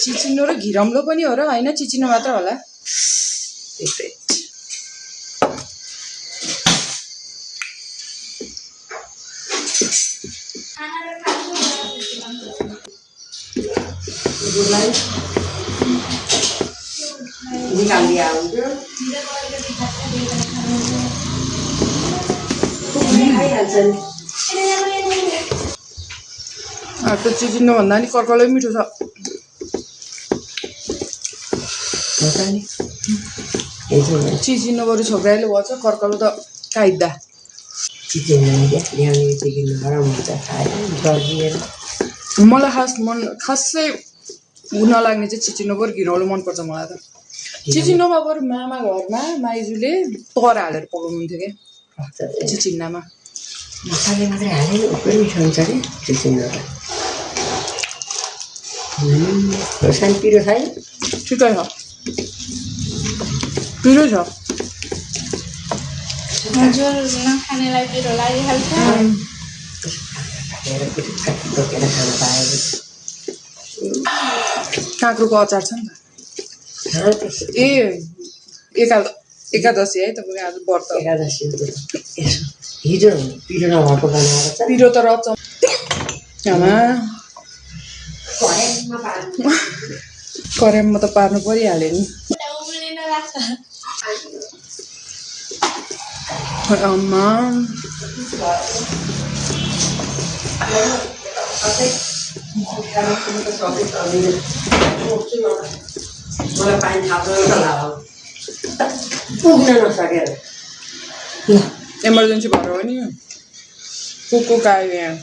चिचिनो र घिरम्लो पनि हो र हैन चिचिनो मात्र होला निकाल दिया हुन्छ त्यो चिचिनो भन्दा नि कर्कलै मिठो छ चिचिनो बरु छोक्राले भन्छ कर्कलो त काइदा मलाई खासै नलाग्ने चाहिँ चिचिनो बरु घिरौलो मनपर्छ मलाई त चिचिनोमा बरु मामा घरमा माइजूले तर हालेर पकाउनुहुन्थ्यो क्या चिचिनामा मसाले मात्रै हालेर पनि मिठो हुन्छ अरे चिचिनो सानो पिरो छैन ठिकै छ पिरो छ हजुर नखानेलाई पिरो लागिहाल्छ काँक्रोको अचार छ नि त ए एकादशी है तपाईँको आज व्रत एकादशी हिजो पिरो नभएको बनाएर पिरो त रच करेममा त पार्नु परिहाल्यो नि अम्मा मलाई पानी थाप्न पुग्न नसकेर इमर्जेन्सी भएर हो नि कुकु आयो यहाँ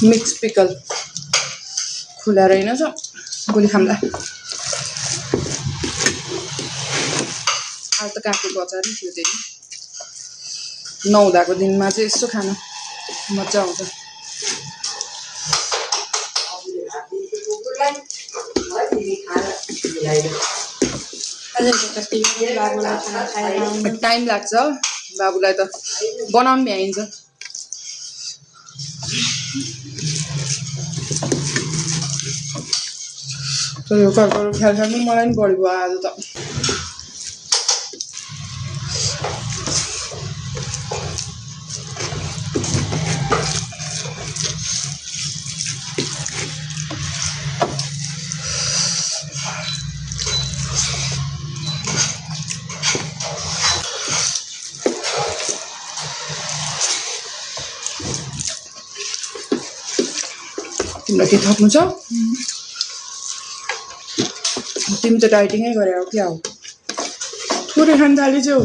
मिक्स पिकल खुला रहेनछ गोली खाम्ला आज त काँक्रोको अचार नि थियो त्यही नहुँदाको दिनमा चाहिँ यसो खानु मजा आउँछ टाइम लाग्छ बाबुलाई त बनाउनु भ्याइन्छ तर यो कर्करो ख्याल खानु मलाई नि बढी भयो आज त तिमीलाई के थप्नु छ तिमी त डाइटिङै गरे हो क्या हो थोरै खान थालिछौ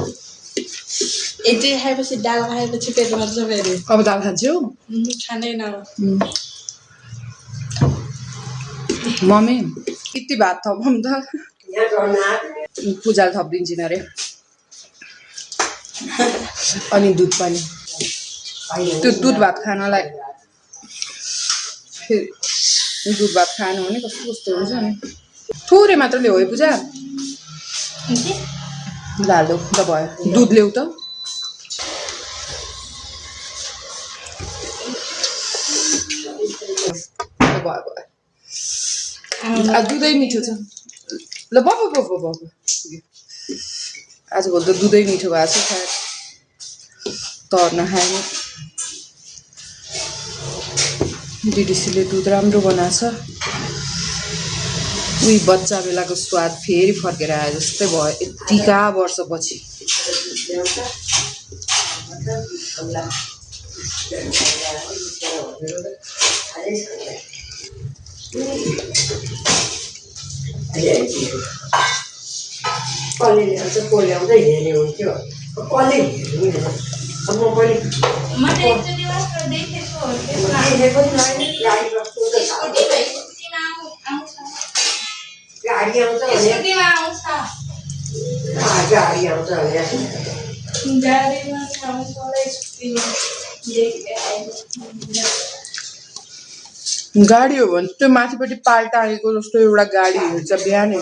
यति खाएपछि दाल खाएपछि पेट भर्छ फेरि अब दाल खान्छौ खाँदैन मम्मी यति भात थपौँ त पूजाले थपिदिन्छन् अरे अनि दुध पनि त्यो दुध भात खानलाई दुध भात खानु भने कस्तो कस्तो हुन्छ नि थोरै मात्र ल्याऊ है पूजा हाल्दो त भयो दुध ल्याऊ त भयो दुधै मिठो छ ल बब आजभोलि त दुधै मिठो भएको छ सायद तर नखाएन दिदीसीले दुध राम्रो बनाएको छ उही बच्चा बेलाको स्वाद फेरि फर्केर आयो जस्तै भयो यतिका वर्षपछि कसले ल्याउँछ को ल्याउँदै हेर्ने हुन्थ्यो कसले हेर्ने अब म पनि मैले एकचोटि मात्र देखेको हो त्यसमा देखेको छैन गाडीमा कुद्दै स्कुटीमा आउँछ गाडी आउँछ भने स्कुटीमा आउँछ गाडी आउँछ भने गाडीमा आउँछ होला स्कुटीमा देखेँ गाडी हो भने त्यो माथिपट्टि पाल टाँगेको जस्तो एउटा गाडी हिँड्छ बिहानै